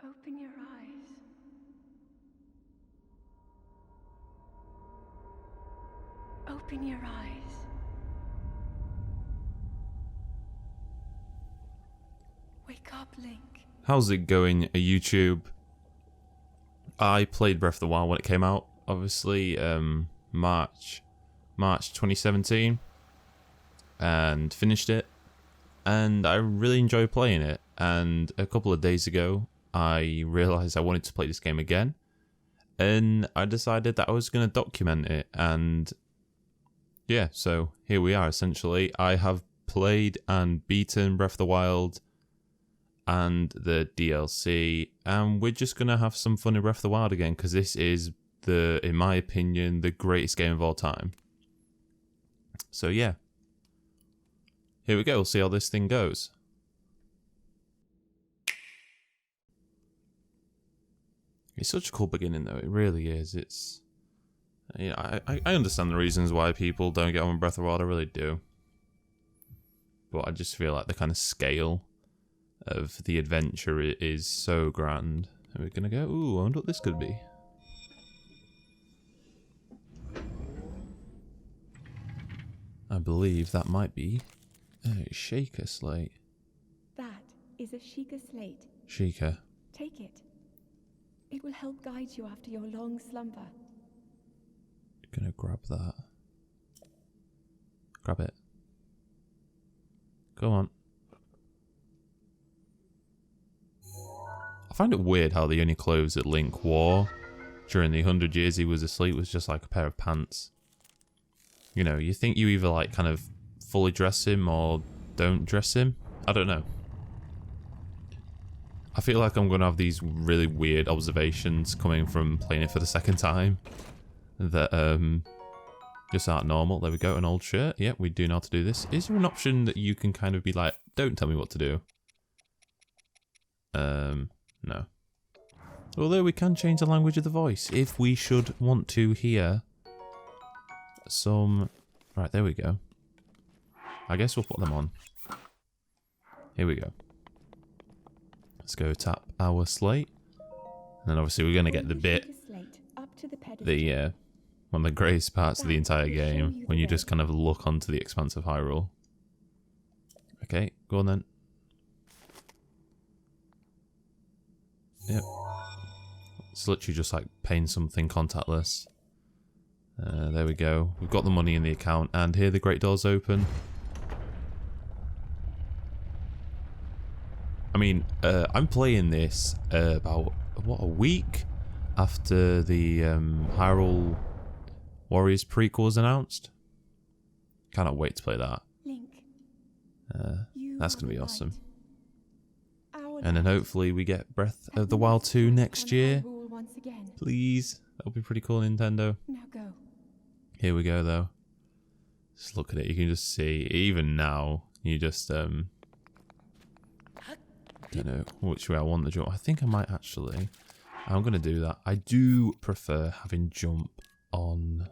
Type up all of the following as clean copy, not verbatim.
Open your eyes. Open your eyes. Wake up, Link. How's it going, YouTube? I played Breath of the Wild when it came out, obviously, March 2017, and finished it, and I really enjoyed playing it. And a couple of days ago, I realised I wanted to play this game again, and I decided that I was going to document it, and yeah, so here we are, essentially. I have played and beaten Breath of the Wild and the DLC, and we're just going to have some fun in Breath of the Wild again, because this is, in my opinion, the greatest game of all time. So yeah, here we go, we'll see how this thing goes. It's such a cool beginning though, it really is. It's, you know, I understand the reasons why people don't get on with Breath of the Wild, I really do. But I just feel like the kind of scale of the adventure is so grand. And we're gonna go, ooh, I wonder what this could be. I believe that might be a SHEIKAH slate. That is a SHEIKAH slate. SHEIKAH. Take it. It will help guide you after your long slumber. Gonna grab that. Grab it. Go on. I find it weird how the only clothes that Link wore during the 100 years he was asleep was just like a pair of pants. You know, you think you either like kind of fully dress him or don't dress him. I don't know. I feel like I'm going to have these really weird observations coming from playing it for the second time that just aren't normal. There we go, an old shirt. Yep, we do know how to do this. Is there an option that you can kind of be like, don't tell me what to do? No. Although we can change the language of the voice if we should want to hear some... Right, there we go. I guess we'll put them on. Here we go. Let's go tap our slate. And then obviously we're going to get the bit, one of the greatest parts of the entire game, when you just kind of look onto the expanse of Hyrule. Okay, go on then. Yep. It's literally just like paying something contactless. There we go. We've got the money in the account, and here the great doors open. I mean, I'm playing this about, what, a week after the Hyrule Warriors prequel was announced. Cannot wait to play that. Link, that's going to be awesome. And then hopefully we get Breath of the Wild 2 next year. Please. That would be pretty cool, Nintendo. Now go. Here we go, though. Just look at it. You can just see, even now, you just, don't know which way I want the jump. I think I might actually. I'm going to do that. I do prefer having jump on...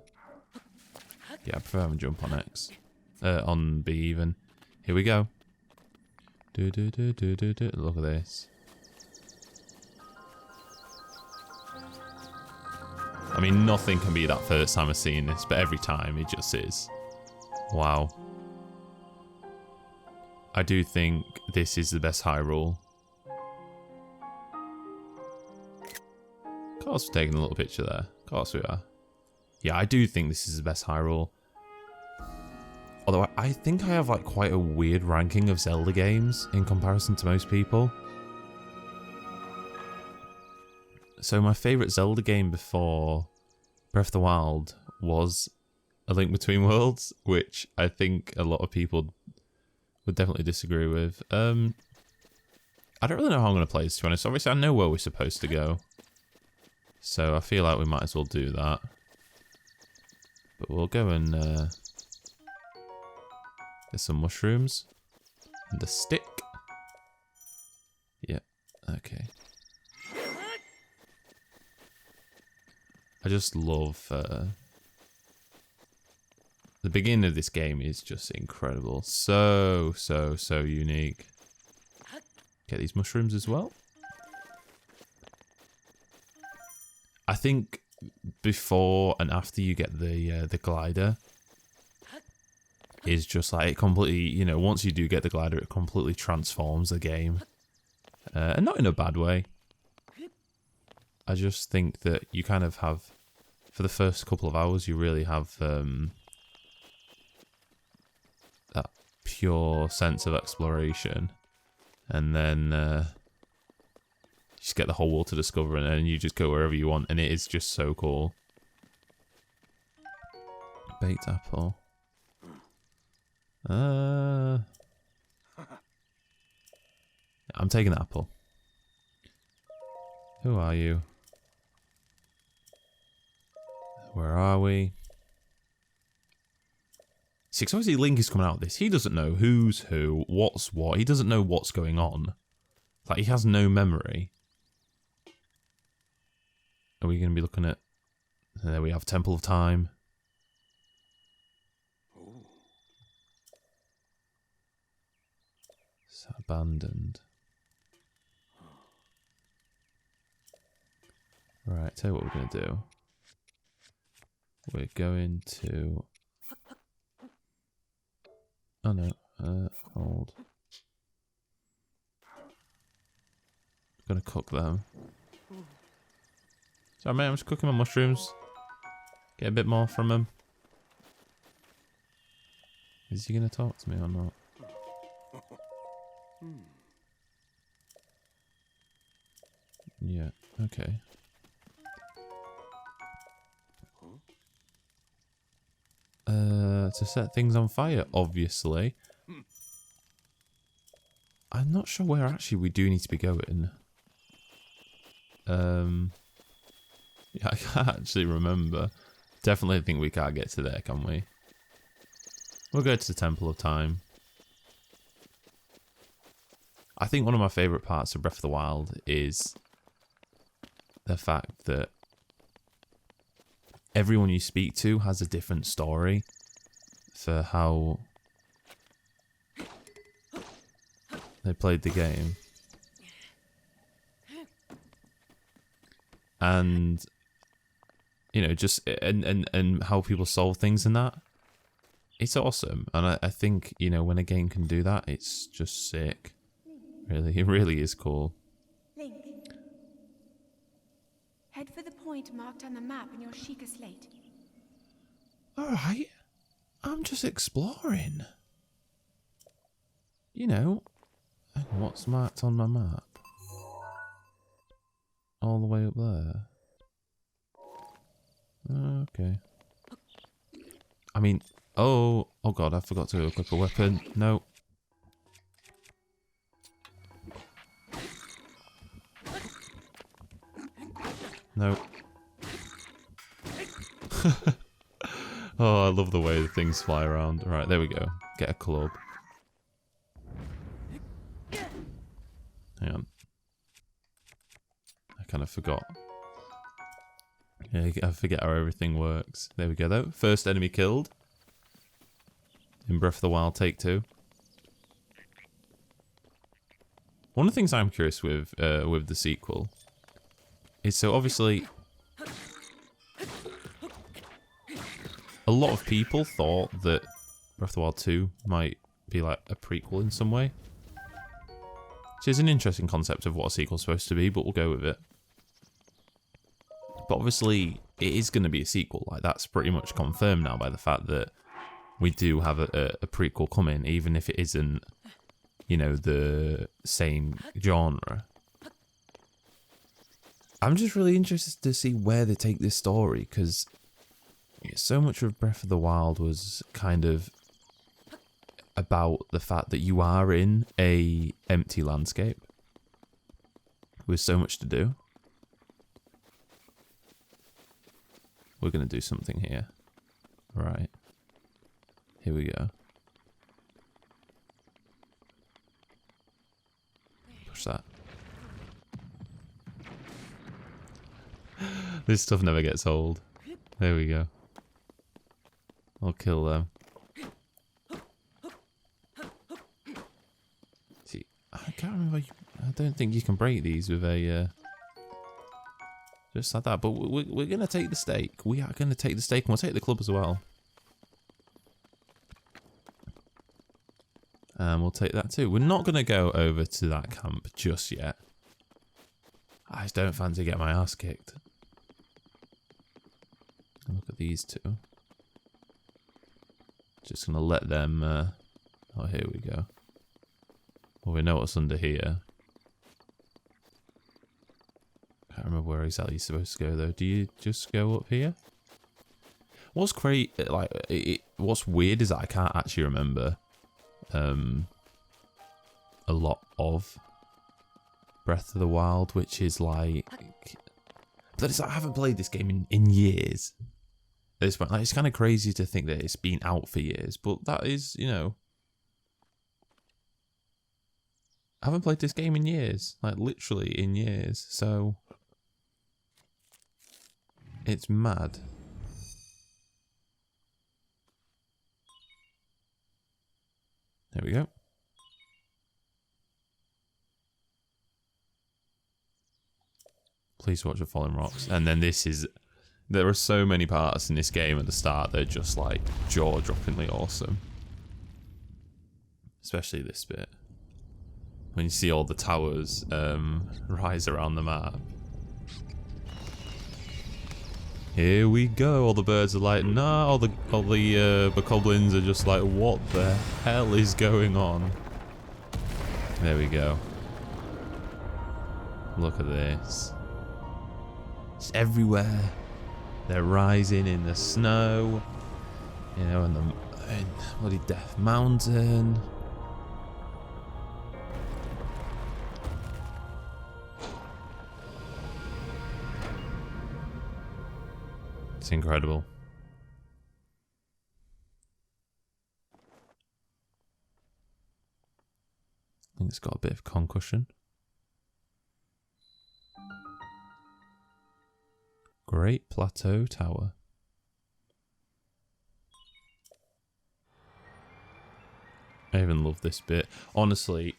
Yeah, I prefer having jump on X. On B even. Here we go. Look at this. I mean, nothing can be that first time I've seen this, but every time it just is. Wow. I do think this is the best Hyrule. Of course we're taking a little picture there. Of course we are. Yeah, I do think this is the best Hyrule. Although I think I have like quite a weird ranking of Zelda games in comparison to most people. So my favourite Zelda game before Breath of the Wild was A Link Between Worlds, which I think a lot of people would definitely disagree with. I don't really know how I'm going to play this, to be honest. Obviously I know where we're supposed to go. So I feel like we might as well do that. But we'll go and get some mushrooms. And a stick. Yep, okay. I just love... the beginning of this game is just incredible. So unique. Get these mushrooms as well. I think before and after you get the glider is just like it completely, you know, once you do get the glider, it completely transforms the game. And not in a bad way. I just think that you kind of have, for the first couple of hours, you really have that pure sense of exploration. And then you just get the whole world to discover, and then you just go wherever you want, and it is just so cool. Baked apple. I'm taking the apple. Who are you? Where are we? See, 'cause obviously Link is coming out of this. He doesn't know who's who, what's what. He doesn't know what's going on. Like, he has no memory. Are we going to be looking at... There we have Temple of Time. It's abandoned. Right, tell you what we're going to do. We're going to... Oh no, hold. Gonna cook them. Sorry mate, I'm just cooking my mushrooms. Get a bit more from him. Is he gonna talk to me or not? Yeah, okay. To set things on fire, obviously. I'm not sure where actually we do need to be going. Yeah, I can't actually remember. Definitely think we can't get to there, can we? We'll go to the Temple of Time. I think one of my favourite parts of Breath of the Wild is the fact that everyone you speak to has a different story for how they played the game. And, you know, just, and how people solve things and that. It's awesome. And I think, you know, when a game can do that, it's just sick. Really, it really is cool. Link. Head for the point marked on the map in your SHEIKAH slate. Alright. I'm just exploring. You know, what's marked on my map? All the way up there. Okay. I mean, oh god, I forgot to equip a weapon. No. No. Oh, I love the way the things fly around. Right, there we go. Get a club. Hang on. I kind of forgot. Yeah, I forget how everything works. There we go, though. First enemy killed. In Breath of the Wild, take 2. One of the things I'm curious with the sequel is, so obviously a lot of people thought that Breath of the Wild 2 might be like a prequel in some way. Which is an interesting concept of what a sequel's supposed to be, but we'll go with it. But obviously, it is going to be a sequel. Like, that's pretty much confirmed now by the fact that we do have a prequel coming, even if it isn't, you know, the same genre. I'm just really interested to see where they take this story, because so much of Breath of the Wild was kind of about the fact that you are in a empty landscape with so much to do. We're going to do something here. Right. Here we go. Push that. This stuff never gets old. There we go. I'll kill them. See, I can't remember. I don't think you can break these with a... Just like that. But we're going to take the stake. We are going to take the stake, and we'll take the club as well. And we'll take that too. We're not going to go over to that camp just yet. I just don't fancy getting my ass kicked. Look at these two. Just going to let them... oh, here we go. Well, we know what's under here. Can't remember where exactly you're supposed to go though. Do you just go up here? What's great, like, what's weird is that I can't actually remember a lot of Breath of the Wild, which is like, but it's like, I haven't played this game in years. At this point, like, it's kind of crazy to think that it's been out for years, but that is, you know, I haven't played this game in years, like literally in years, so it's mad. There we go. Please watch the falling rocks. And then this is... There are so many parts in this game at the start that are just like jaw-droppingly awesome. Especially this bit. When you see all the towers rise around the map. Here we go. All the birds are like, nah. All the bokoblins are just like, what the hell is going on? There we go. Look at this. It's everywhere. They're rising in the snow. You know, in bloody Death Mountain. It's incredible. I think it's got a bit of concussion. Great Plateau Tower. I even love this bit. Honestly,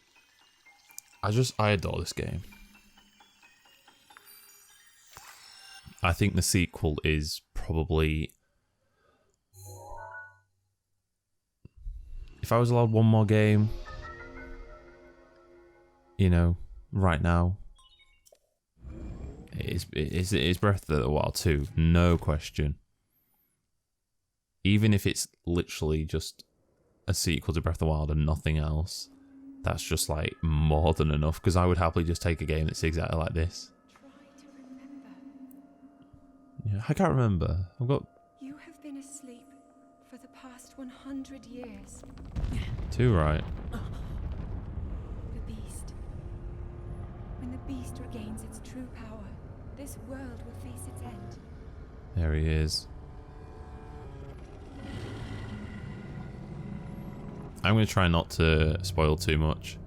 I adore this game. I think the sequel is probably... If I was allowed one more game, you know, right now, it is Breath of the Wild 2, no question. Even if it's literally just a sequel to Breath of the Wild and nothing else, that's just like more than enough, because I would happily just take a game that's exactly like this. Yeah, I can't remember. I've got... You have been asleep for the past 100 years. 2 right. The beast. When the beast regains its true power, this world will face its end. There he is. I'm going to try not to spoil too much.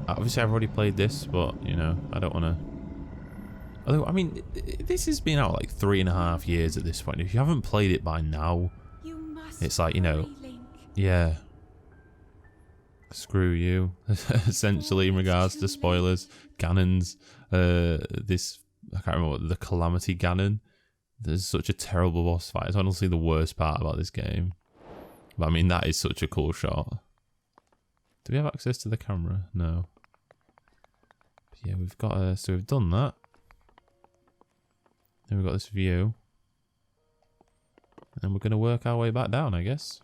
Obviously, I've already played this, but, you know, I don't want to... Although, I mean, this has been out like 3.5 years at this point. If you haven't played it by now, it's like, you know, yeah. Screw you, essentially, in regards to spoilers. Ganon's, this, I can't remember what, the Calamity Ganon. There's such a terrible boss fight. It's honestly the worst part about this game. But I mean, that is such a cool shot. Do we have access to the camera? No. But yeah, we've got, so we've done that. Then we've got this view. And we're going to work our way back down, I guess.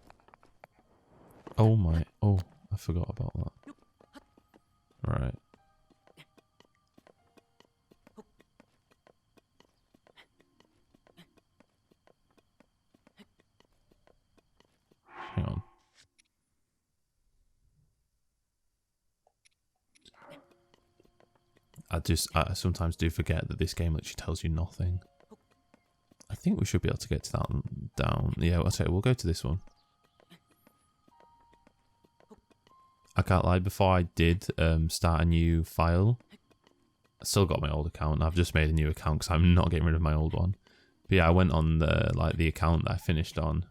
Oh my... Oh, I forgot about that. Right. Hang on. I sometimes do forget that this game literally tells you nothing. I think we should be able to get to that down. Yeah, I'll tell you, we'll go to this one. I can't lie, before I did start a new file, I still got my old account. I've just made a new account because I'm not getting rid of my old one. But yeah, I went on the account that I finished on.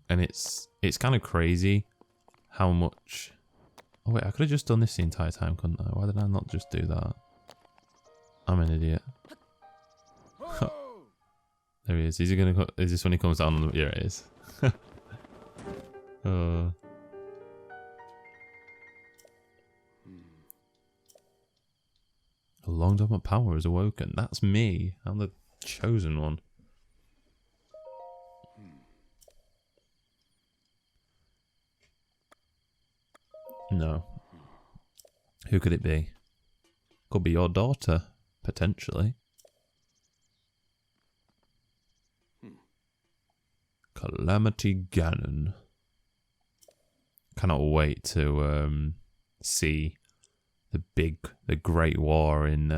And it's kind of crazy how much... Oh wait, I could have just done this the entire time, couldn't I? Why did I not just do that? I'm an idiot. There he is. Is he gonna? Is this when he comes down? Yeah, it is. A long dormant power is awoken. That's me. I'm the chosen one. No. Who could it be? Could be your daughter, potentially. Calamity Ganon. Cannot wait to see the Great War in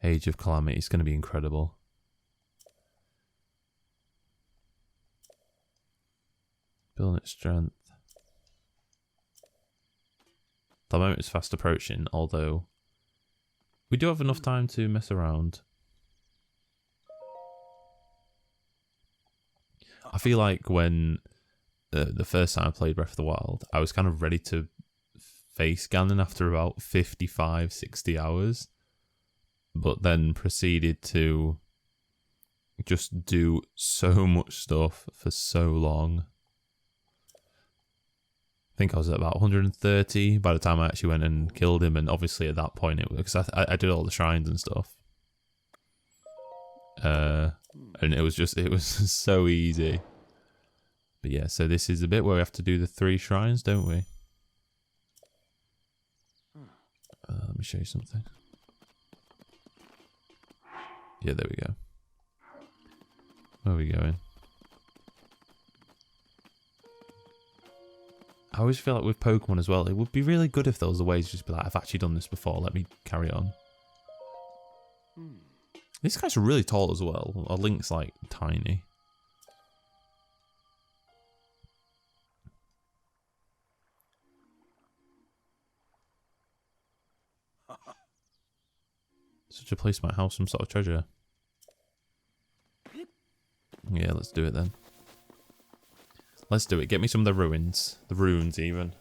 Age of Calamity. It's going to be incredible. Building its strength. The moment is fast approaching, although we do have enough time to mess around. I feel like when the first time I played Breath of the Wild, I was kind of ready to face Ganon after about 55, 60 hours, but then proceeded to just do so much stuff for so long. I think I was at about 130 by the time I actually went and killed him, and obviously at that point, it was because I did all the shrines and stuff. And it was so easy. But yeah, so this is the bit where we have to do the 3 shrines, don't we? Let me show you something. Yeah, there we go. Where are we going? I always feel like with Pokemon as well, it would be really good if there was a way to just be like, I've actually done this before, let me carry on. This guy's really tall as well. Our Link's like tiny. Such a place might house some sort of treasure. Yeah, let's do it then. Let's do it. Get me some of the ruins. The runes even.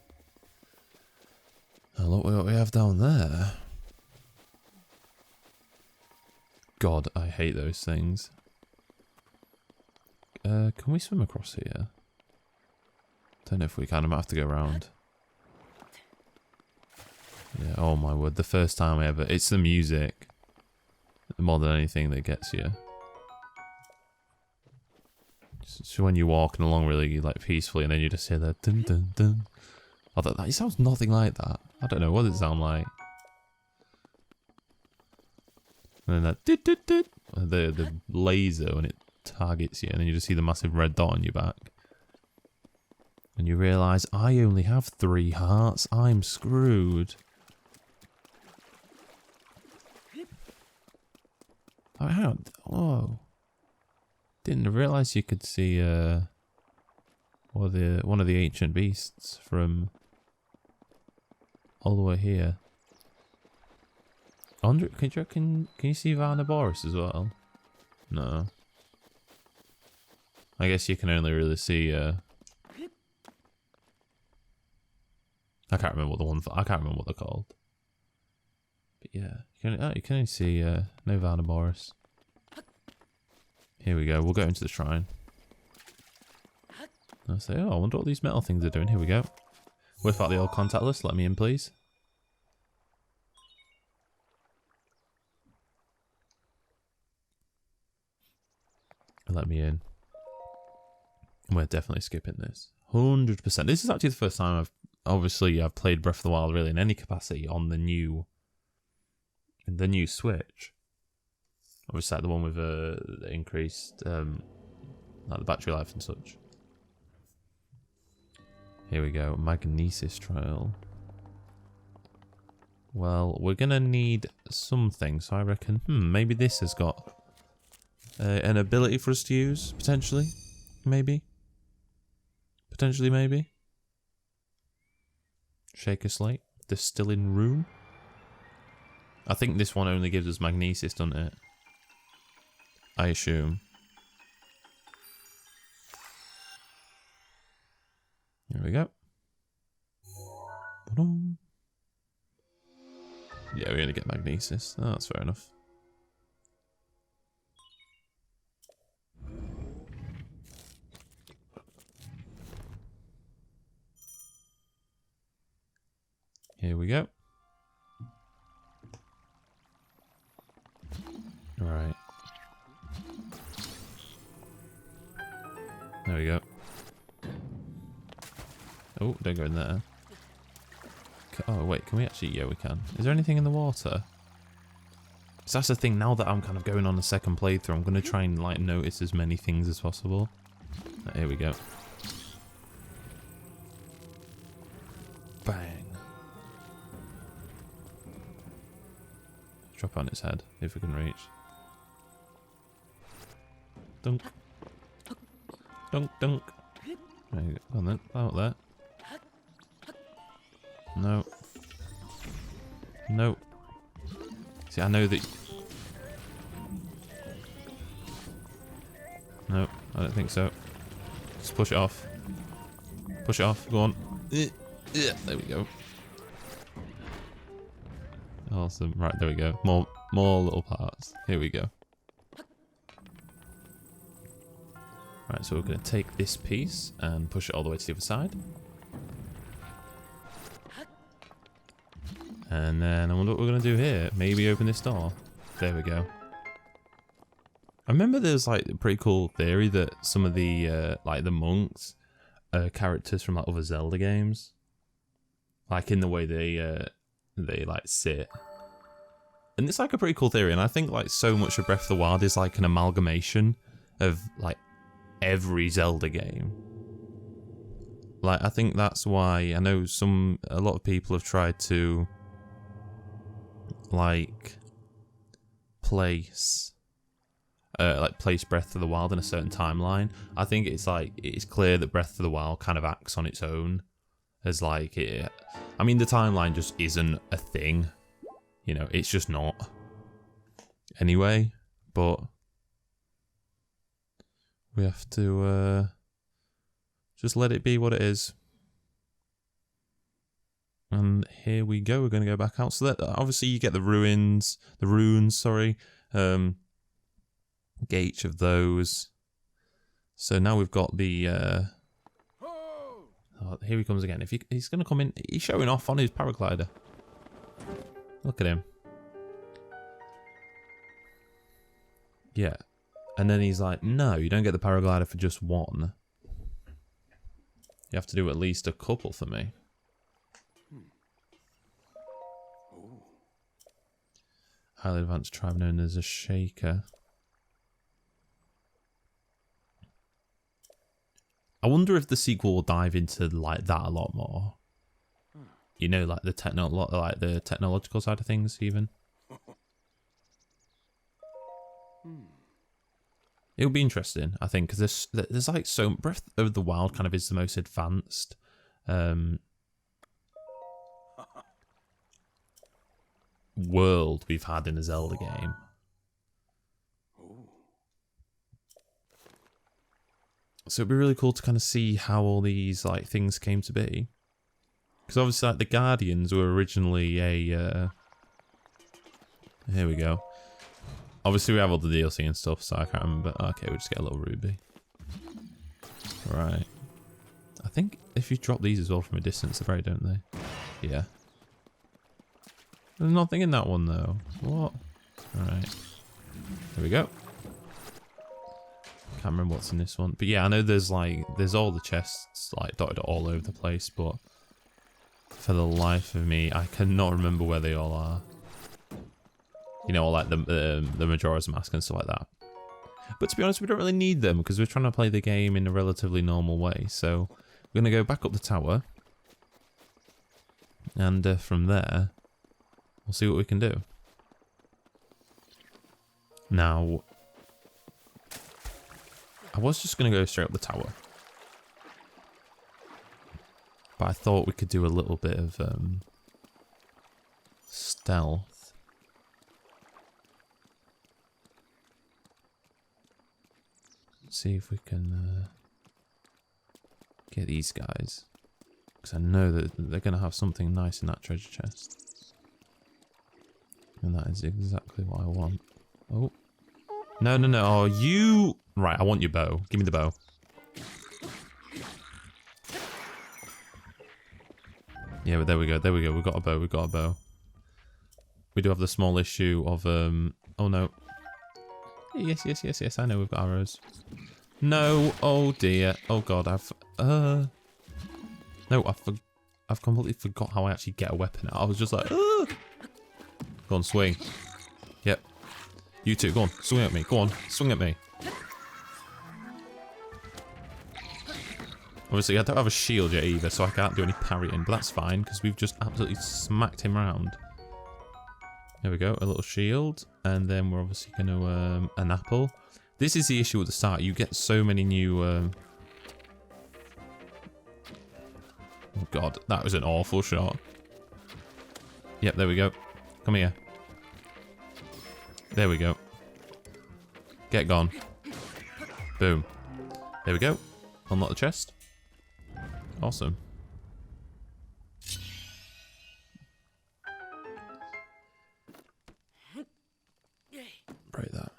Oh, look what we have down there. God, I hate those things. Can we swim across here? Don't know if we can. I might have to go around. Yeah, oh my word. The first time I ever... It's the music. More than anything that gets you. So when you're walking along really like peacefully and then you just hear that dun dun dun. Oh, that sounds nothing like that. I don't know. What does it sound like? And then that dit, dit, dit, the laser when it targets you, and then you just see the massive red dot on your back. And you realise, I only have 3 hearts. I'm screwed. Oh, hang on. Oh. Didn't realise you could see one of the ancient beasts from all the way here. I wonder, can you see Varnaboris as well? No. I guess you can only really see I can't remember what the ones I can't remember what they're called. But yeah, you can only see no Varnaboris. Here we go, we'll go into the shrine. I'll say, oh, I wonder what these metal things are doing. Here we go. Whip out the old contact list, let me in please. Let me in. We're definitely skipping this. 100%. This is actually the first time I've played Breath of the Wild really in any capacity on the new Switch. Obviously like the one with increased like the battery life and such. Here we go, Magnesis trial. Well, we're gonna need something, so I reckon maybe this has got an ability for us to use, potentially. Maybe. Potentially, maybe. SHEIKAH slate. Distilling room. I think this one only gives us magnesis, doesn't it? I assume. Here we go. Yeah, we only get magnesis. Oh, that's fair enough. Here we go. Right. There we go. Oh, don't go in there. Oh, wait, can we actually? Yeah, we can. Is there anything in the water? So that's the thing, now that I'm kind of going on a second playthrough, I'm going to try and like notice as many things as possible. Here we go. Bang. Drop on its head, if we can reach. Dunk. Dunk, dunk. There you go. Go on then, out there. No. No. See, I know that... No, I don't think so. Just push it off. Push it off, go on. There we go. Awesome. Right, there we go. More little parts. Here we go. Right, so we're going to take this piece and push it all the way to the other side. And then I wonder what we're going to do here. Maybe open this door. There we go. I remember there's like a pretty cool theory that some of the like the monks are characters from like other Zelda games. Like in the way they like sit. And it's like a pretty cool theory, and I think like so much of Breath of the Wild is like an amalgamation of like every Zelda game. Like I think that's why I know a lot of people have tried to like place Breath of the Wild in a certain timeline. I think it's clear that Breath of the Wild kind of acts on its own as like it. I mean, the timeline just isn't a thing, you know. It's just not. Anyway, but we have to just let it be what it is. And here we go. We're going to go back out. So that obviously you get the runes. Sorry. Get each of those. So now we've got the. Oh, here he comes again. If he's going to come in, he's showing off on his paraglider. Look at him. Yeah, and then he's like, "No, you don't get the paraglider for just one. You have to do at least a couple for me." Highly advanced tribe known as a SHEIKAH. I wonder if the sequel will dive into like that a lot more. You know, like the technological side of things, even. It'll be interesting, I think, because there's like so Breath of the Wild kind of is the most advanced. World we've had in a Zelda game. So it'd be really cool to kind of see how all these like things came to be, because obviously like the Guardians were originally a here we go. Obviously we have all the DLC and stuff, so I can't remember. Okay, we'll just get a little ruby. Right, I think if you drop these as well from a distance, they break, don't they? Yeah. There's nothing in that one though. What? Alright. Here we go. Can't remember what's in this one. But yeah, I know there's all the chests like dotted all over the place, but for the life of me, I cannot remember where they all are. You know, like the Majora's Mask and stuff like that. But to be honest, we don't really need them because we're trying to play the game in a relatively normal way. So we're going to go back up the tower. And from there, we'll see what we can do. Now, I was just going to go straight up the tower. But I thought we could do a little bit of stealth. See if we can get these guys. Because I know that they're going to have something nice in that treasure chest. And that is exactly what I want. Oh. No. Oh, you... Right, I want your bow. Give me the bow. Yeah, but there we go. There we go. We've got a bow. We've got a bow. We do have the small issue of, oh no. Yes, yes, yes, yes. I know we've got arrows. No. Oh dear. Oh god. No, I've completely forgot how I actually get a weapon out. I was just like, Go on, swing. Yep. You two, go on. Swing at me. Go on. Swing at me. Obviously, I don't have a shield yet either, so I can't do any parrying, but that's fine, because we've just absolutely smacked him around. There we go, a little shield, and then we're obviously going to, an apple. This is the issue at the start, you get so many new, oh god, that was an awful shot. Yep, there we go. Come here. There we go. Get gone. Boom. There we go. Unlock the chest. Awesome. Break that.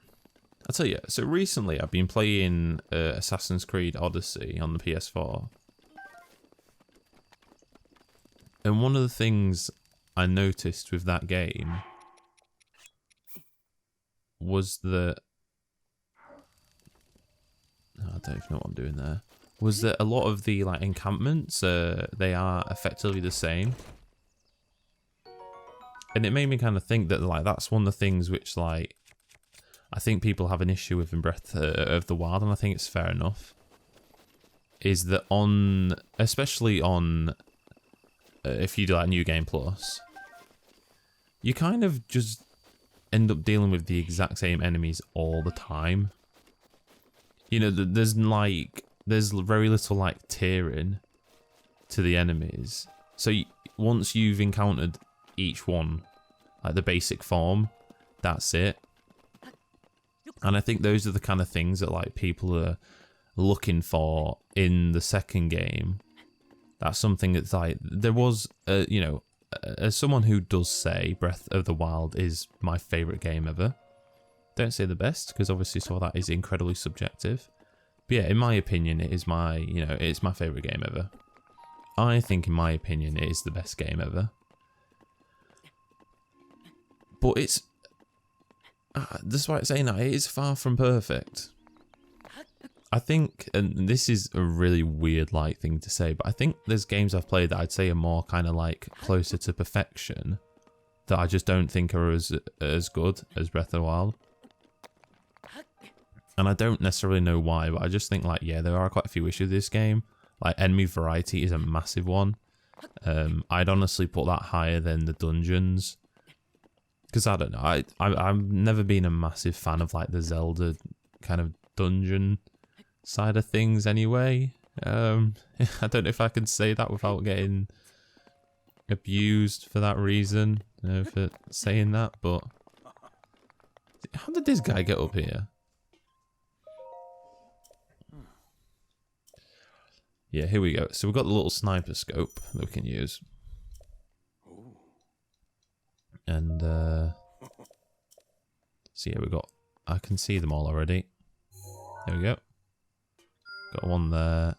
I'll tell you, so recently I've been playing Assassin's Creed Odyssey on the PS4. And one of the things I noticed with that game was that... I don't even know what I'm doing there. Was that a lot of the like encampments, they are effectively the same. And it made me kind of think that like that's one of the things which like I think people have an issue with in Breath of the Wild, and I think it's fair enough. Is that on, especially on, if you do like New Game Plus, you kind of just end up dealing with the exact same enemies all the time. You know, there's very little like tiering to the enemies. So once you've encountered each one, like the basic form, that's it. And I think those are the kind of things that like people are looking for in the second game. That's something that's like, there was, you know, as someone who does say Breath of the Wild is my favourite game ever. Don't say the best, because obviously some of that is incredibly subjective. But yeah, in my opinion, it is my, you know, it's my favourite game ever. I think, in my opinion, it is the best game ever. But it's, despite saying that, it is far from perfect. I think, and this is a really weird like thing to say, but I think there's games I've played that I'd say are more kind of like closer to perfection, that I just don't think are as good as Breath of the Wild. And I don't necessarily know why, but I just think like, yeah, there are quite a few issues with this game. Like enemy variety is a massive one. I'd honestly put that higher than the dungeons. Because I don't know, I've never been a massive fan of like the Zelda kind of dungeon side of things anyway. I don't know if I can say that without getting abused for that reason, for saying that, but... How did this guy get up here? Yeah, here we go. So we've got the little sniper scope that we can use. And, so yeah, we've got... I can see them all already. There we go. Got one there,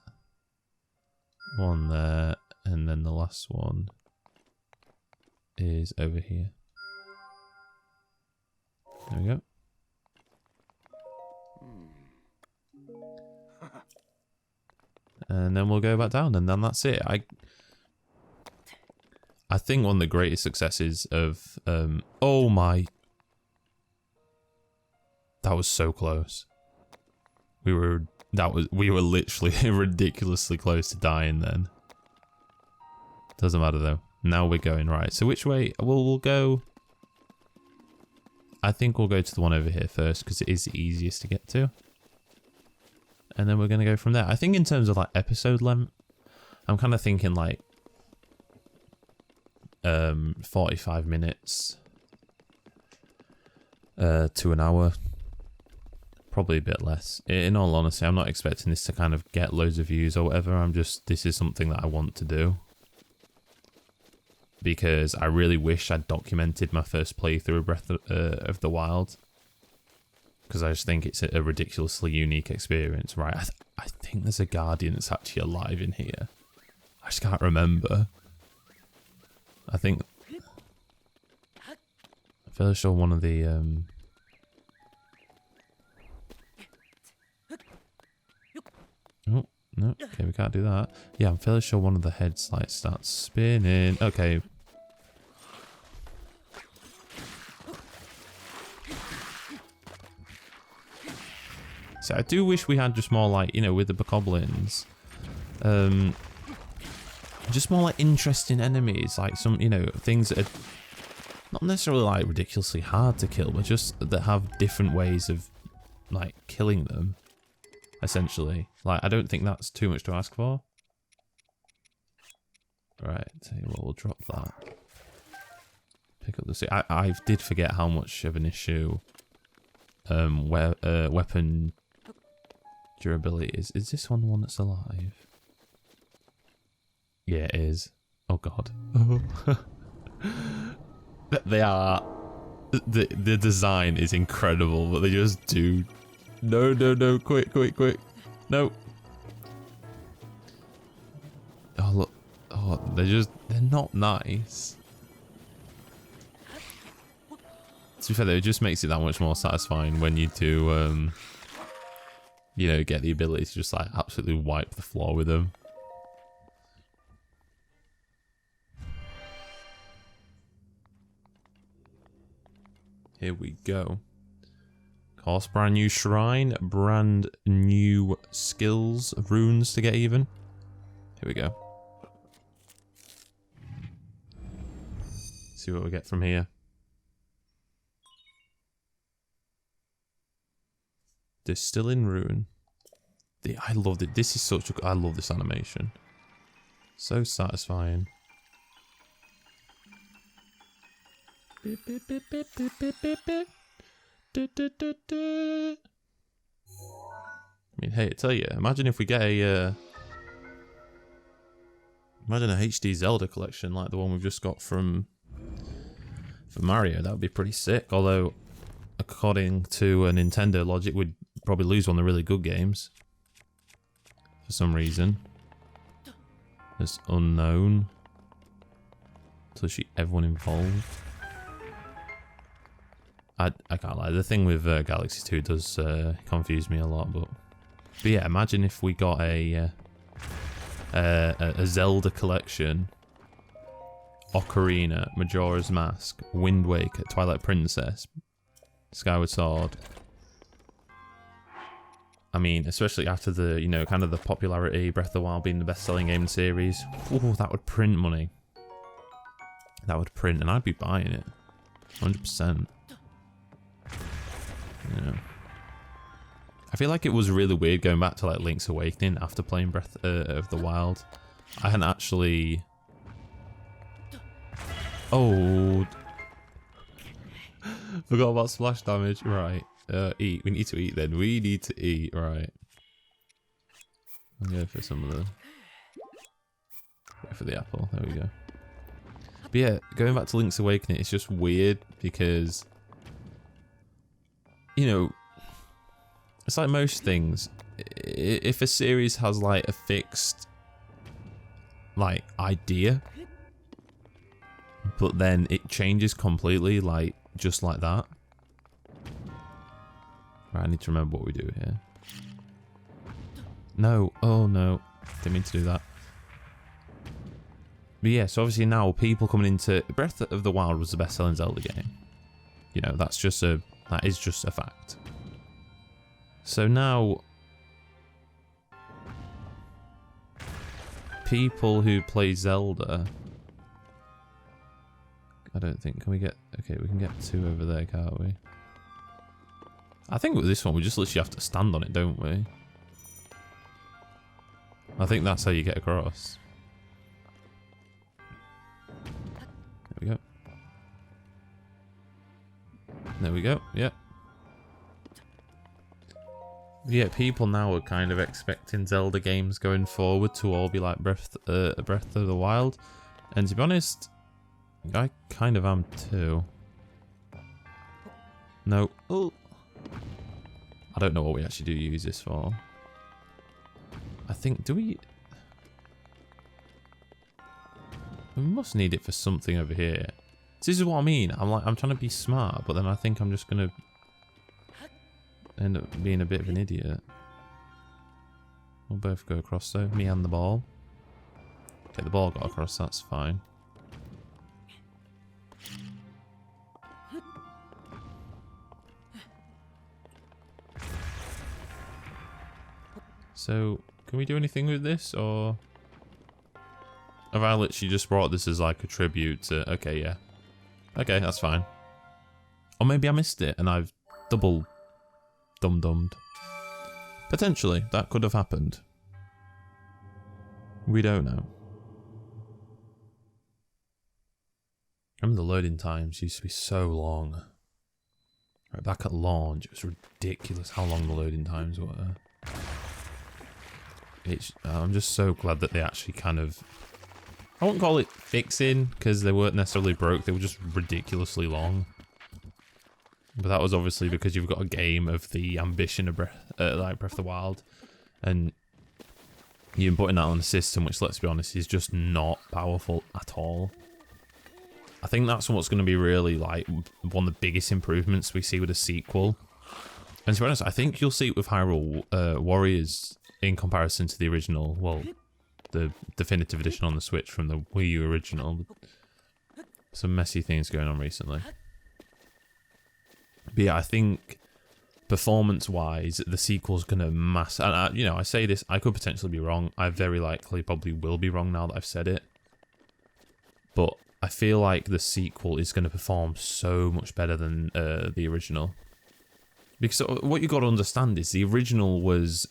and then the last one is over here. There we go. And then we'll go back down, and then that's it. I think one of the greatest successes of oh my, that was so close. We were literally ridiculously close to dying then. Doesn't matter though. Now we're going right. So which way? We'll go. I think we'll go to the one over here first because it is the easiest to get to. And then we're going to go from there. I think in terms of like episode length, I'm kind of thinking like 45 minutes to an hour. Probably a bit less. In all honesty, I'm not expecting this to kind of get loads of views or whatever. This is something that I want to do. Because I really wish I'd documented my first playthrough of Breath of the Wild. Because I just think it's a ridiculously unique experience, right? I think there's a Guardian that's actually alive in here. I just can't remember. I think... I'm fairly sure one of the... Oh, no. Okay, we can't do that. Yeah, I'm fairly sure one of the heads, like, starts spinning. Okay. So I do wish we had just more, like, you know, with the bokoblins. Just more, like, interesting enemies. Like, some, you know, things that are not necessarily, like, ridiculously hard to kill, but just that have different ways of, like, killing them. Essentially. Like, I don't think that's too much to ask for. Right, tell you what, we'll drop that. Pick up the... I did forget how much of an issue weapon durability is. Is this one the one that's alive? Yeah, it is. Oh, God. They are... The design is incredible, but they just do... No, no, no, quick, quick, quick. No. Oh, look. Oh, they're not nice. To be fair though, it just makes it that much more satisfying when you do, you know, get the ability to just, like, absolutely wipe the floor with them. Here we go. Of course, brand new shrine, brand new skills, runes to get even. Here we go. See what we get from here. Distilling rune. I loved it. This is such a... I love this animation. So satisfying. Beep, beep, beep, beep, beep, beep, beep, beep. I mean, hey, I tell you, imagine if we get a imagine a HD Zelda collection like the one we've just got for Mario. That would be pretty sick. Although, according to Nintendo logic, we'd probably lose one of the really good games for some reason. It's unknown. Especially everyone involved. I can't lie. The thing with Galaxy 2 does confuse me a lot, but yeah, imagine if we got a Zelda collection, Ocarina, Majora's Mask, Wind Waker, Twilight Princess, Skyward Sword. I mean, especially after the, you know, kind of the popularity, Breath of the Wild being the best-selling game in the series. Ooh, that would print money. That would print, and I'd be buying it, 100%. Yeah. I feel like it was really weird going back to like Link's Awakening after playing Breath of the Wild. I hadn't actually... Oh. Forgot about splash damage. Right. Eat. We need to eat then. We need to eat. Right. I'll go for some of the... Go for the apple. There we go. But yeah, going back to Link's Awakening, it's just weird because... You know, it's like most things. If a series has like a fixed like idea, but then it changes completely, like just like that. Right, I need to remember what we do here. No, oh no, didn't mean to do that. But yeah, so obviously now people coming into Breath of the Wild was the best-selling Zelda game. You know, that is just a fact. So now, people who play Zelda, I don't think, can we get, okay, we can get 2 over there, can't we? I think with this one, we just literally have to stand on it, don't we? I think that's how you get across. There we go. There we go, yeah. Yeah, people now are kind of expecting Zelda games going forward to all be like Breath of the Wild. And to be honest, I kind of am too. No. Oh. I don't know what we actually do use this for. I think, do we... We must need it for something over here. This is what I mean. I'm trying to be smart, but then I think I'm just gonna end up being a bit of an idiot. We'll both go across though, me and the ball. Okay, the ball got across, that's fine. So, can we do anything with this, or have I literally just brought this as like a tribute to... Okay, yeah. Okay, that's fine. Or maybe I missed it and I've double dum-dummed. Potentially, that could have happened. We don't know. I remember the loading times used to be so long. Right back at launch, it was ridiculous how long the loading times were. I'm just so glad that they actually kind of... I wouldn't call it fixing, because they weren't necessarily broke, they were just ridiculously long. But that was obviously because you've got a game of the ambition of like Breath of the Wild, and you're putting that on a system which, let's be honest, is just not powerful at all. I think that's what's going to be really like one of the biggest improvements we see with a sequel. And to be honest, I think you'll see it with Hyrule Warriors in comparison to the original, well, the definitive edition on the Switch from the Wii U original. Some messy things going on recently. But yeah, I think performance-wise, the sequel's gonna and you know, I say this, I could potentially be wrong. I very likely probably will be wrong now that I've said it. But I feel like the sequel is going to perform so much better than the original. Because what you got to understand is the original was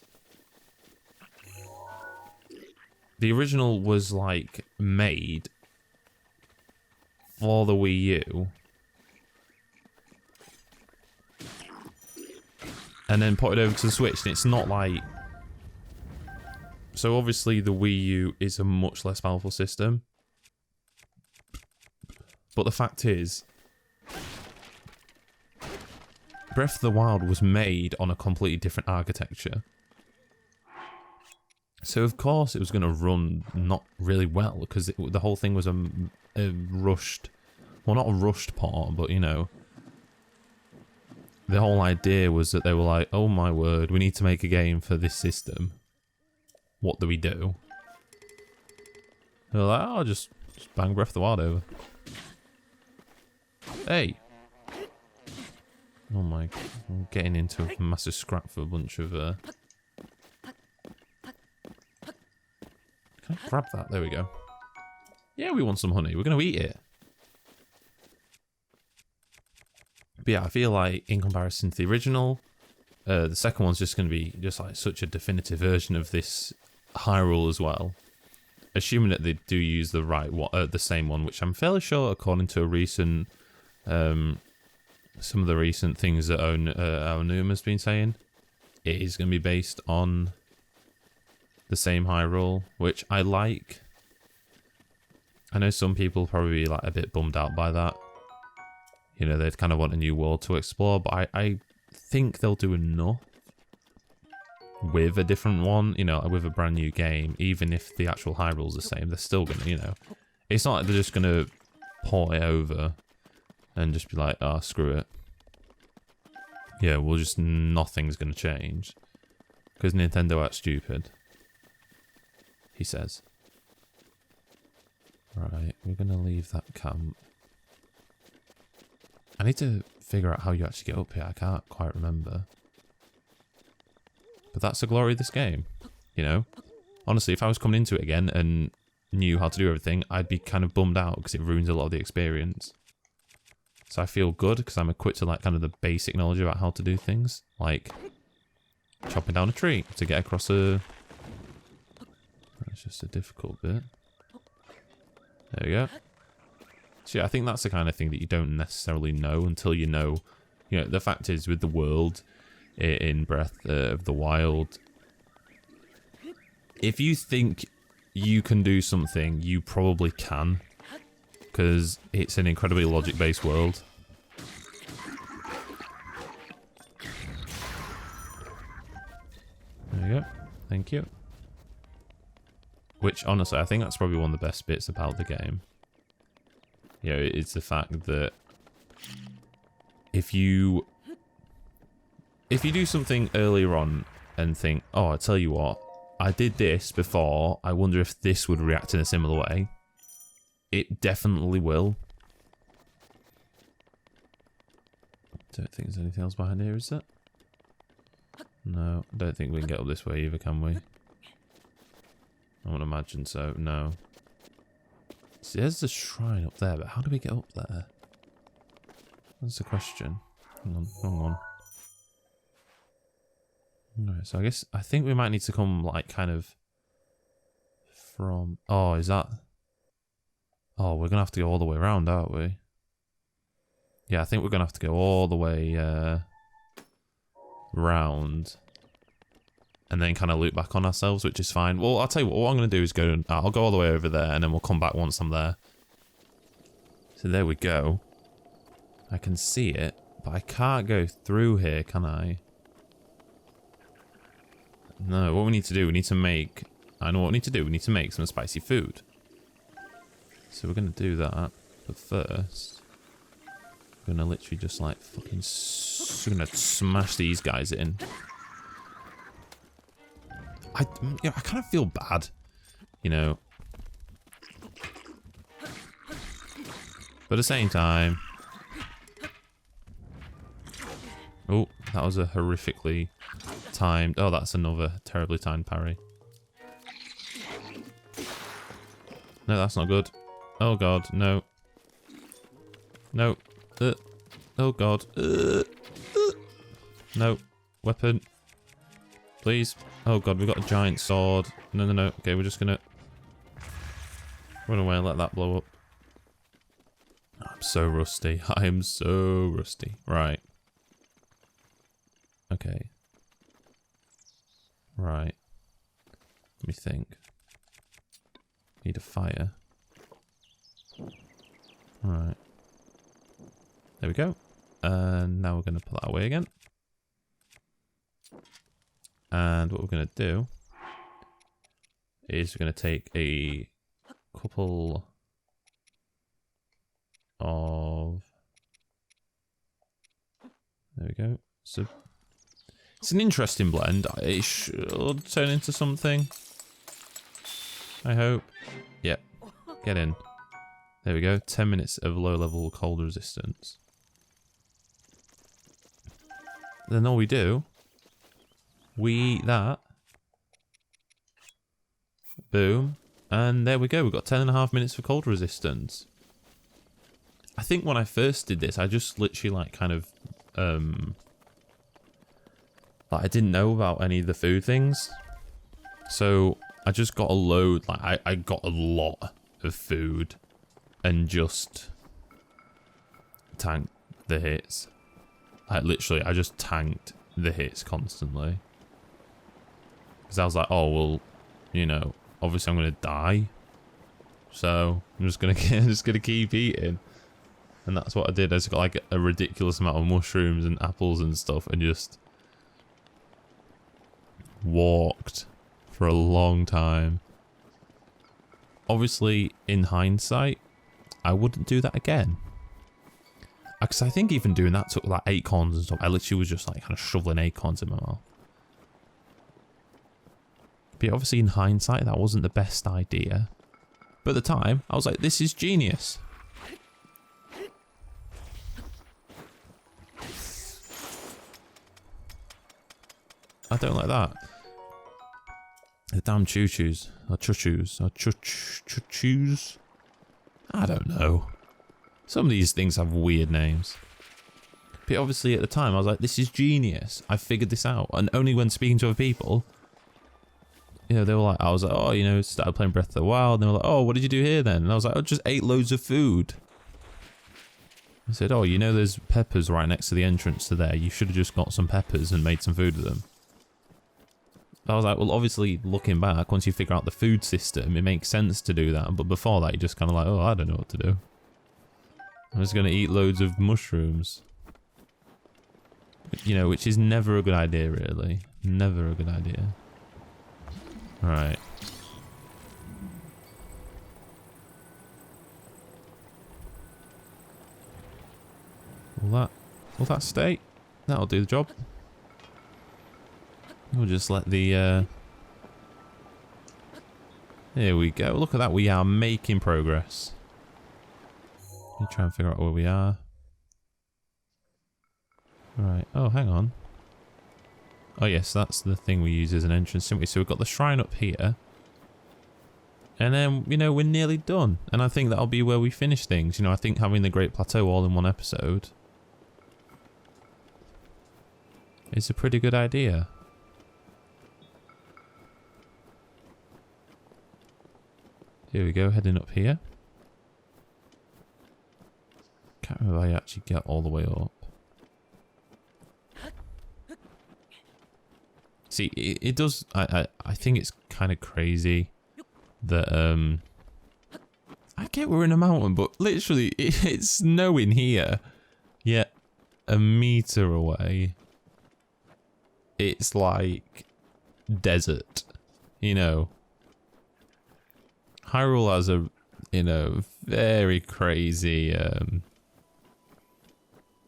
like made for the Wii U. And then put it over to the Switch, and it's not like... So obviously the Wii U is a much less powerful system. But the fact is, Breath of the Wild was made on a completely different architecture. So of course it was going to run not really well, because the whole thing was a rushed... Well, not a rushed port, but you know... The whole idea was that they were like, oh my word, we need to make a game for this system. What do we do? They're like, oh, just bang Breath of the Wild over. Hey! Oh my, I'm getting into a massive scrap for a bunch of... Can I grab that? There we go. Yeah, we want some honey. We're going to eat it. But yeah, I feel like in comparison to the original, the second one's just going to be just like such a definitive version of this Hyrule as well. Assuming that they do use the right one, the same one, which I'm fairly sure, according to a recent, some of the recent things that Aonuma's been saying, it is going to be based on the same Hyrule, which I like. I know some people probably be like a bit bummed out by that. You know, they'd kind of want a new world to explore, but I think they'll do enough with a different one, you know, with a brand new game. Even if the actual Hyrule's the same, they're still going to, you know. It's not like they're just going to port it over and just be like, oh, screw it. Yeah, well, just nothing's going to change. Because Nintendo are stupid. He says. Right, we're going to leave that camp. I need to figure out how you actually get up here. I can't quite remember. But that's the glory of this game, you know? Honestly, if I was coming into it again and knew how to do everything, I'd be kind of bummed out because it ruins a lot of the experience. So I feel good because I'm equipped to like kind of the basic knowledge about how to do things. Like chopping down a tree to get across a... That's just a difficult bit. There we go. So yeah, I think that's the kind of thing that you don't necessarily know until you know. You know, the fact is, with the world in Breath of the Wild, if you think you can do something, you probably can, because it's an incredibly logic-based world. There you go. Thank you. Which, honestly, I think that's probably one of the best bits about the game. You know, it's the fact that if you do something earlier on and think, oh, I tell you what, I did this before, I wonder if this would react in a similar way. It definitely will. Don't think there's anything else behind here, is there? No, I don't think we can get up this way either, can we? I wouldn't imagine so, no. See, there's the shrine up there, but how do we get up there? That's the question. Hang on, wrong one. Alright, so I think we might need to come, like, kind of from... Oh, is that... Oh, we're gonna have to go all the way around, aren't we? Yeah, I think we're gonna have to go all the way, round. And then kind of loop back on ourselves, which is fine. Well, I'll tell you what I'm gonna do is I'll go all the way over there, and then we'll come back once I'm there. So there we go. I can see it, but I can't go through here, can I? No, what we need to do, we need to make... I know what we need to do, we need to make some spicy food. So we're going to do that, but first... We're going to literally just like fucking... We're going to smash these guys in. I kind of feel bad, you know. But at the same time... Oh, that was a horrifically timed... Oh, that's another terribly timed parry. No, that's not good. Oh god, no. No. Oh god. No. Weapon. Please. Oh god, we've got a giant sword. No, no, no. Okay, we're just gonna... run away and let that blow up. I'm so rusty. I am so rusty. Right. Okay. Right. Let me think. Need a fire. Right. There we go. And now we're going to put that away again. And what we're going to do is we're going to take a couple of... There we go. So it's an interesting blend. It should turn into something. I hope. Yep. Get in. There we go. 10 minutes of low level cold resistance. Then all we do, we eat that. Boom. And there we go. We've got 10.5 minutes for cold resistance. I think when I first did this, I just literally like kind of... like I didn't know about any of the food things. So I just got a load, like I got a lot of food and just tanked the hits. Like literally, I just tanked the hits constantly. Because I was like, oh, well, you know, obviously I'm going to die. So I'm just going to keep eating. And that's what I did. I just got like a ridiculous amount of mushrooms and apples and stuff and just walked for a long time. Obviously, in hindsight, I wouldn't do that again. Because I think even doing that took like acorns and stuff. I literally was just like kind of shoveling acorns in my mouth. But obviously in hindsight, that wasn't the best idea. But at the time, I was like, this is genius. I don't like that. The damn choo-choos. Or choo-choos. Or choo-choos. I don't know. Some of these things have weird names. But obviously at the time I was like, this is genius. I figured this out. And only when speaking to other people, you know, they were like, I was like, oh, you know, started playing Breath of the Wild. And they were like, oh, what did you do here then? And I was like, I just ate loads of food. I said, oh, you know, there's peppers right next to the entrance to there. You should have just got some peppers and made some food with them. I was like, well, obviously, looking back, once you figure out the food system, it makes sense to do that. But before that, you're just kind of like, oh, I don't know what to do. I'm just going to eat loads of mushrooms. You know, which is never a good idea, really. Never a good idea. Right. that state. That'll do the job. We'll just let the... Here we go. Look at that. We are making progress. Let me try and figure out where we are. Right. Oh, hang on. Oh, yes. That's the thing we use as an entrance, didn't we? So we've got the shrine up here. And then, you know, we're nearly done. And I think that'll be where we finish things. You know, I think having the Great Plateau all in one episode is a pretty good idea. Here we go, heading up here. Can't remember if I actually get all the way up. See, it does... I think it's kind of crazy that... I get we're in a mountain, but literally, it's snowing here. Yet, a meter away, it's like desert, you know. Hyrule has a, you know, very crazy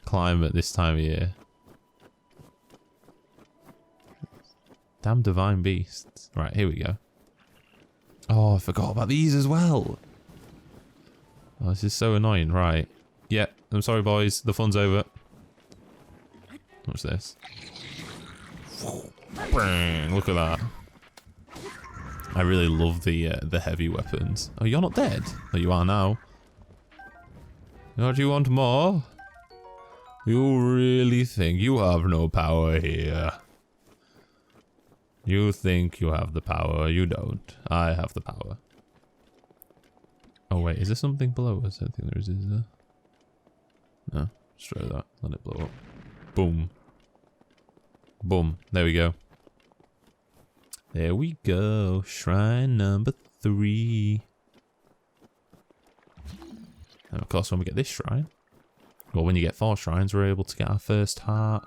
climate this time of year. Damn divine beasts. Right, here we go. Oh, I forgot about these as well. Oh, this is so annoying. Right. Yeah, I'm sorry, boys. The fun's over. What's this? Look at that. I really love the heavy weapons. Oh, you're not dead? Oh, you are now. Don't you want more? You really think you have no power here? You think you have the power. You don't. I have the power. Oh, wait. Is there something below us? I don't think there is there? No. Just throw that. Let it blow up. Boom. Boom. There we go. There we go. Shrine number 3. And of course, when we get this shrine, well, when you get 4 shrines, we're able to get our first heart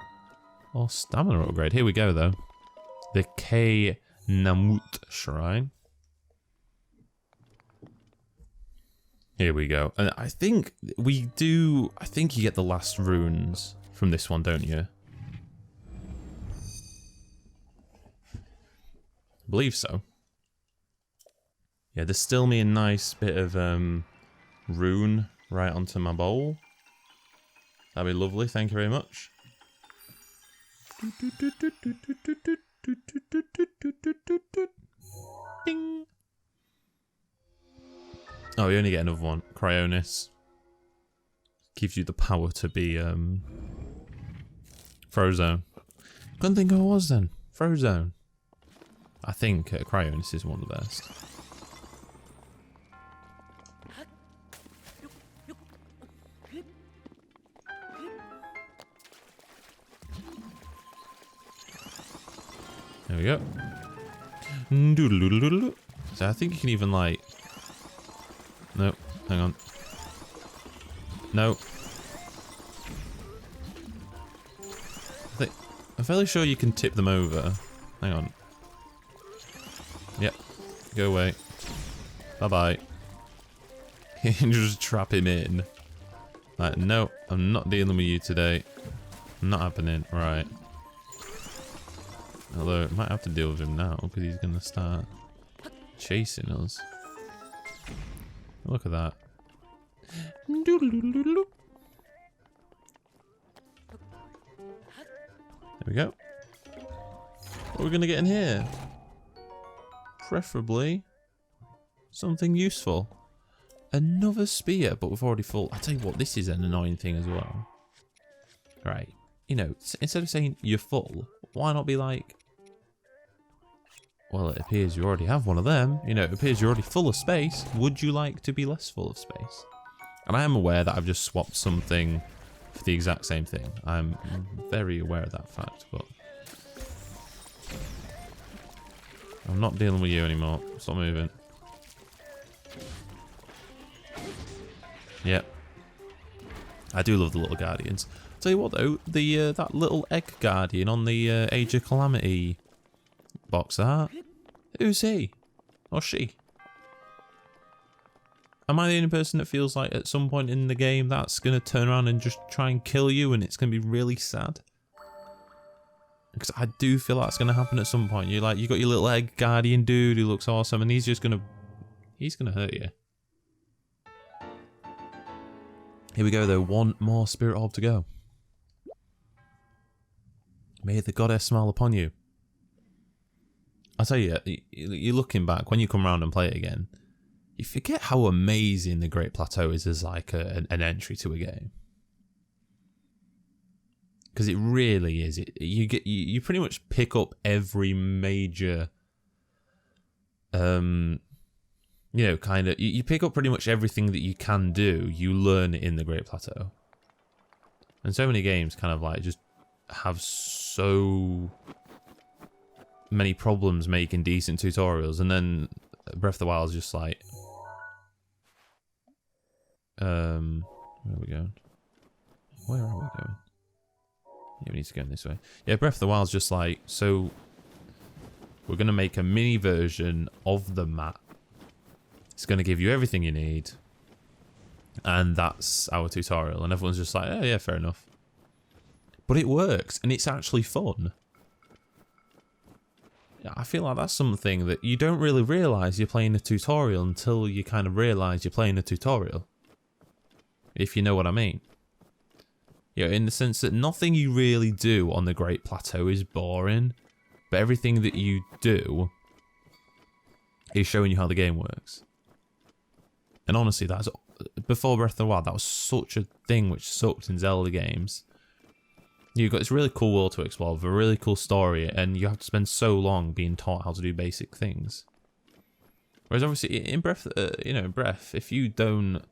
or stamina upgrade. Here we go, though. The NAMUT shrine. Here we go. And I think we do... I think you get the last runes from this one, don't you? I believe so. Yeah, there's still me a nice bit of rune right onto my bowl. That'd be lovely. Thank you very much. Ding. Oh, we only get another one. CRYONIS. Gives you the power to be Frozone. Couldn't think who it was then. Frozone. I think CRYONIS is one of the best. There we go. Doodle-doodle-doodle. So I think you can even like... Nope. Hang on. Nope. I'm fairly sure you can tip them over. Hang on. Yep. Go away. Bye-bye. You can just trap him in. Like, no, I'm not dealing with you today. Not happening. Right. Although, I might have to deal with him now, because he's going to start chasing us. Look at that. There we go. What are we going to get in here? Preferably something useful. Another spear, but we've already full. I tell you what, this is an annoying thing as well. Right. You know, instead of saying you're full, why not be like... Well, it appears you already have one of them. You know, it appears you're already full of space. Would you like to be less full of space? And I am aware that I've just swapped something for the exact same thing. I'm very aware of that fact, but... I'm not dealing with you anymore. Stop moving. Yep. I do love the little guardians. Tell you what though, the that little egg guardian on the Age of Calamity box art. Who's he? Or she? Am I the only person that feels like at some point in the game that's going to turn around and just try and kill you and it's going to be really sad? Because I do feel that's going to happen at some point. You got your little egg guardian dude who looks awesome and he's going to hurt you. Here we go though, one more spirit orb to go. May the goddess smile upon you. I'll tell you, you're looking back, when you come around and play it again, you forget how amazing the Great Plateau is as like an entry to a game. Because it really is. You pretty much pick up every major, you pick up pretty much everything that you can do. You learn it in the Great Plateau. And so many games kind of like just have so many problems making decent tutorials, and then Breath of the Wild is just like, where are we going? Where are we going? Yeah, we need to go in this way. Yeah, Breath of the Wild's just like, so we're going to make a mini version of the map. It's going to give you everything you need. And that's our tutorial. And everyone's just like, oh yeah, fair enough. But it works, and it's actually fun. I feel like that's something that you don't really realise you're playing a tutorial until you kind of realise you're playing a tutorial. If you know what I mean. You know, in the sense that nothing you really do on the Great Plateau is boring, but everything that you do is showing you how the game works. And honestly, that's before Breath of the Wild, that was such a thing which sucked in Zelda games. You've got this really cool world to explore with a really cool story, and you have to spend so long being taught how to do basic things. Whereas obviously in Breath, if you don't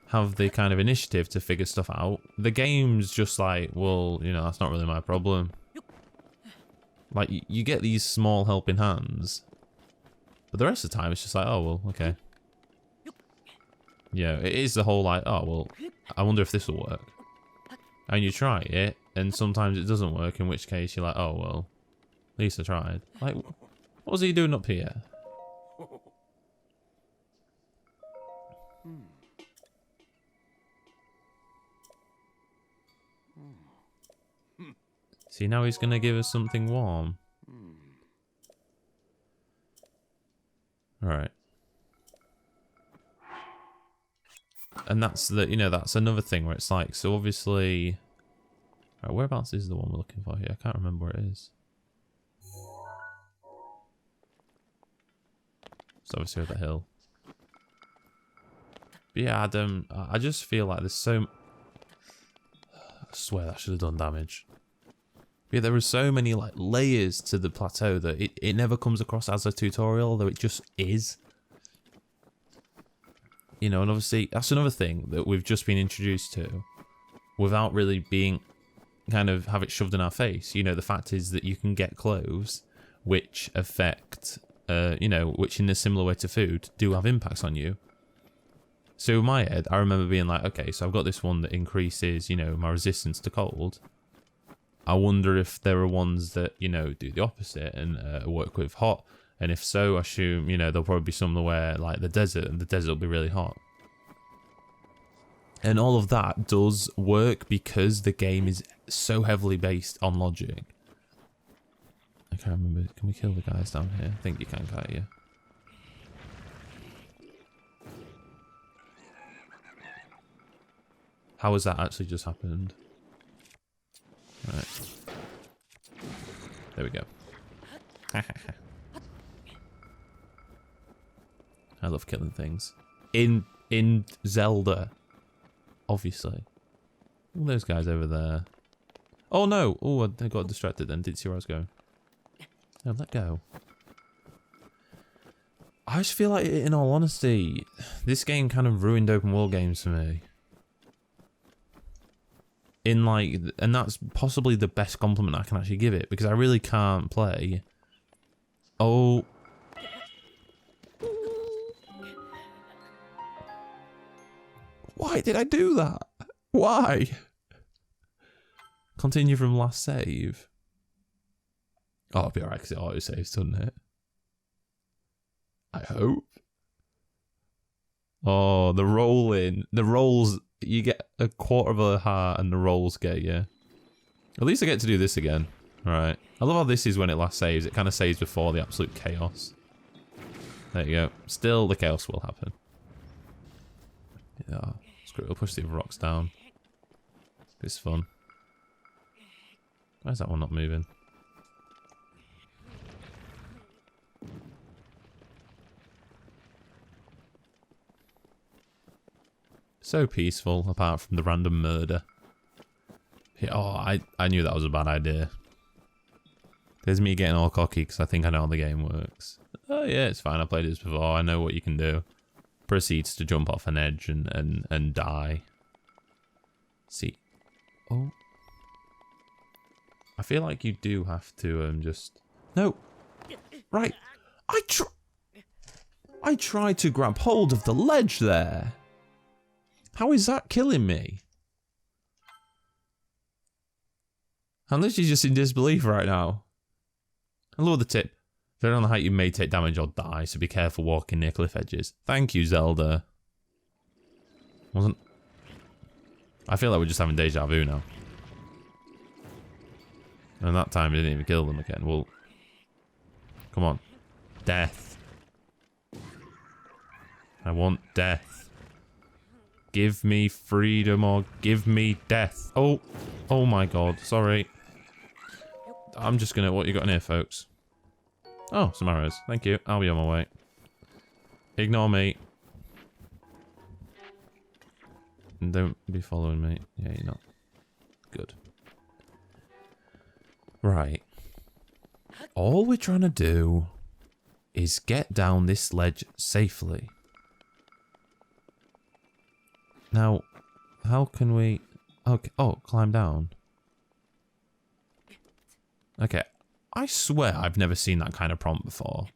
have the kind of initiative to figure stuff out, the game's just like, well, that's not really my problem. Like, you get these small helping hands, but the rest of the time it's just like, oh, well, okay. Yeah, it is the whole like, oh, well, I wonder if this will work. And you try it, and sometimes it doesn't work, in which case you're like, oh, well, at least I tried. Like, what was he doing up here? See, now he's going to give us something warm. Alright. And that's that's another thing where it's like, so obviously, right, whereabouts is the one we're looking for here? I can't remember where it is. It's obviously over the hill. But yeah, I just feel like there's so. I swear that should have done damage. But yeah, there are so many like layers to the plateau that it never comes across as a tutorial, though it just is. And obviously that's another thing that we've just been introduced to without really being kind of have it shoved in our face. The fact is that you can get clothes which affect, which in a similar way to food do have impacts on you. So in my head, I remember being like, okay, so I've got this one that increases, my resistance to cold. I wonder if there are ones that, do the opposite and work with hot. And if so, I assume, there'll probably be somewhere like the desert, and the desert will be really hot. And all of that does work because the game is so heavily based on logic. I can't remember. Can we kill the guys down here? I think you can, can't you? How has that actually just happened? Right. There we go. I love killing things. In Zelda, obviously. All those guys over there. Oh no! Oh, I got distracted then. Didn't see where I was going. No, let go. I just feel like, in all honesty, this game kind of ruined open world games for me. And that's possibly the best compliment I can actually give it, because I really can't play. Oh. Why did I do that? Why? Continue from last save. Oh, it'll be alright because it auto-saves, doesn't it? I hope. Oh, the rolling. The rolls, you get a quarter of a heart and the rolls get you. At least I get to do this again. Right. I love how this is when it last saves. It kind of saves before the absolute chaos. There you go. Still, the chaos will happen. Yeah. Screw it. We'll push the other rocks down. It's fun. Why is that one not moving? So peaceful, apart from the random murder. Yeah, oh, I knew that was a bad idea. There's me getting all cocky because I think I know how the game works. Oh yeah, it's fine. I played this before. I know what you can do. Proceeds to jump off an edge and die. See. Oh. I feel like you do have to just... No. Right. I tried to grab hold of the ledge there. How is that killing me? I'm literally just in disbelief right now. I love the tip. Depending on the height, you may take damage or die, so be careful walking near cliff edges. Thank you, Zelda. Wasn't... I feel like we're just having deja vu now. And that time, we didn't even kill them again. Well... Come on. Death. I want death. Give me freedom or give me death. Oh. Oh my god. Sorry. I'm just gonna... What you got in here, folks? Oh, some arrows. Thank you. I'll be on my way. Ignore me. And don't be following me. Yeah, you're not. Good. Right. All we're trying to do is get down this ledge safely. Now, how can we... Okay. Oh, climb down. Okay. I swear I've never seen that kind of prompt before.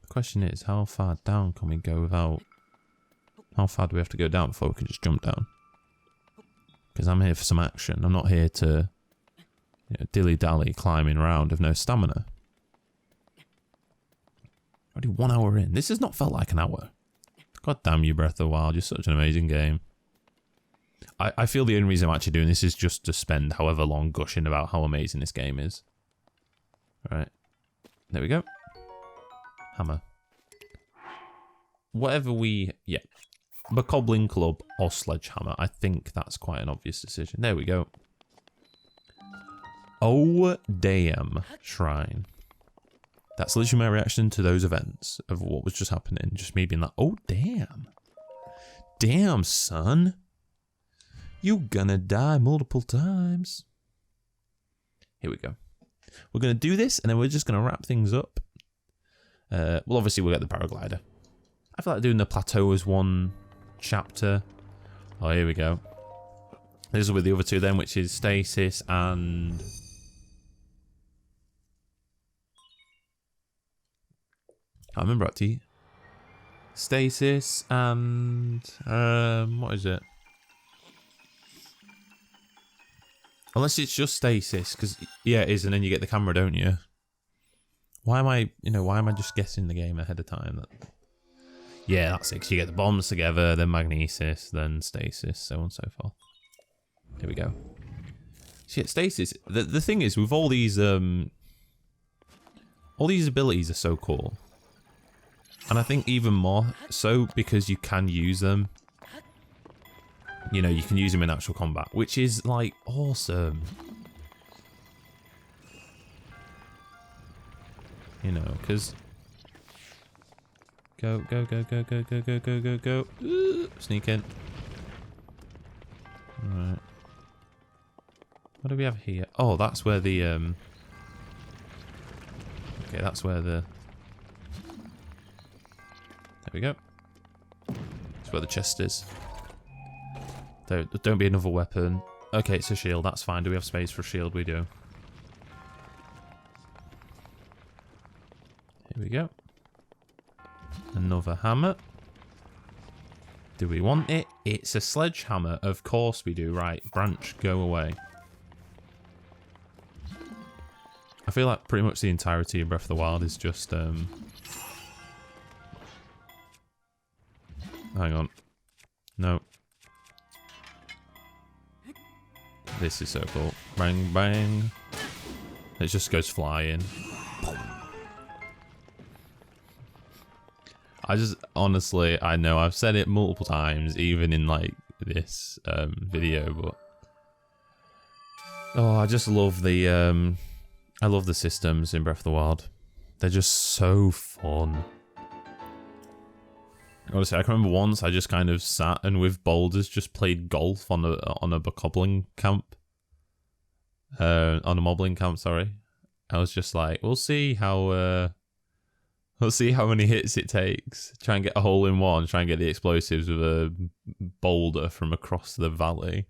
The question is, how far down can we go without... How far do we have to go down before we can just jump down? Because I'm here for some action. I'm not here to... You know, dilly-dally climbing around with no stamina. Already 1 hour in. This has not felt like an hour. God damn you, Breath of the Wild. You're such an amazing game. I feel the only reason I'm actually doing this is just to spend however long gushing about how amazing this game is. Right. There we go. Hammer. Whatever we... Yeah. Bokoblin Club or Sledgehammer. I think that's quite an obvious decision. There we go. Oh, damn. Shrine. That's literally my reaction to those events of what was just happening. Just me being like, oh, damn. Damn, son. You gonna die multiple times. Here we go. We're gonna do this, and then we're just gonna wrap things up. Well, obviously, we'll get the paraglider. I feel like doing the Plateau as one chapter. Oh, here we go. This is with the other two then, which is Stasis and... I remember actually. Stasis and... what is it? Unless it's just Stasis, because, yeah, it is, and then you get the camera, don't you? Why am I, why am I just guessing the game ahead of time? Yeah, that's it, because you get the bombs together, then Magnesis, then Stasis, so on and so forth. Here we go. Shit, Stasis, the thing is, with all these abilities are so cool. And I think even more so because you can use them. You know, you can use them in actual combat, which is, like, awesome. You know, because... Go, go, go, go, go, go, go, go, go, go. Ooh, sneak in. Alright. What do we have here? Oh, that's where the, Okay, that's where the... There we go. That's where the chest is. There don't be another weapon. Okay, it's a shield. That's fine. Do we have space for a shield? We do. Here we go. Another hammer. Do we want it? It's a sledgehammer. Of course we do. Right. Branch, go away. I feel like pretty much the entirety of Breath of the Wild is just... Hang on. No. This is so cool. Bang, bang. It just goes flying. I just, honestly, I know I've said it multiple times, even in like this video, but oh, I just love the I love the systems in Breath of the Wild. They're just so fun. Honestly, I can remember once I just kind of sat and with boulders just played golf on a bokoblin camp. On a moblin camp, sorry. I was just like, we'll see how many hits it takes. Try and get a hole in one, try and get the explosives with a boulder from across the valley.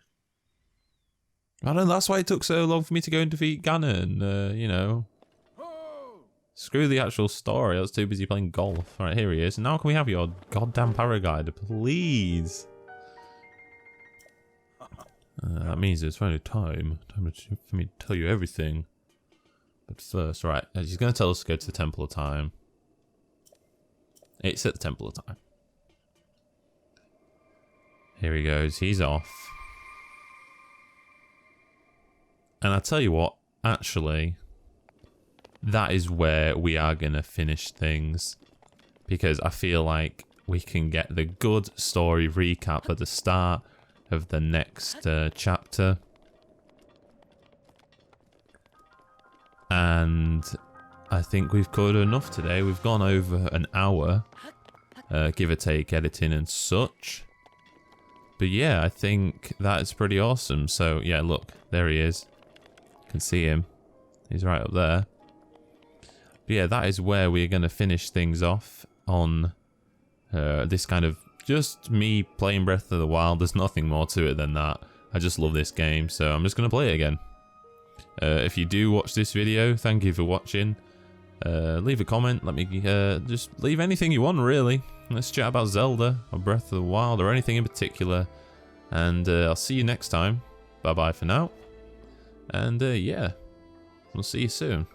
I don't know, that's why it took so long for me to go and defeat Ganon, you know. Screw the actual story, I was too busy playing golf. Alright, here he is. Now can we have your goddamn paraglider, please? That means it's finally time for me to tell you everything. But first, right, he's going to tell us to go to the Temple of Time. It's at the Temple of Time. Here he goes, he's off. And I tell you what, actually, that is where we are going to finish things. Because I feel like we can get the good story recap at the start of the next chapter. And I think we've covered enough today. We've gone over an hour, give or take editing and such. But yeah, I think that is pretty awesome. So yeah, look, there he is. You can see him. He's right up there. But yeah, that is where we're going to finish things off on this kind of just me playing Breath of the Wild. There's nothing more to it than that. I just love this game, so I'm just going to play it again. If you do watch this video, thank you for watching. Leave a comment, let me just leave anything you want, really. Let's chat about Zelda or Breath of the Wild or anything in particular. And I'll see you next time. Bye bye for now. And yeah, we'll see you soon.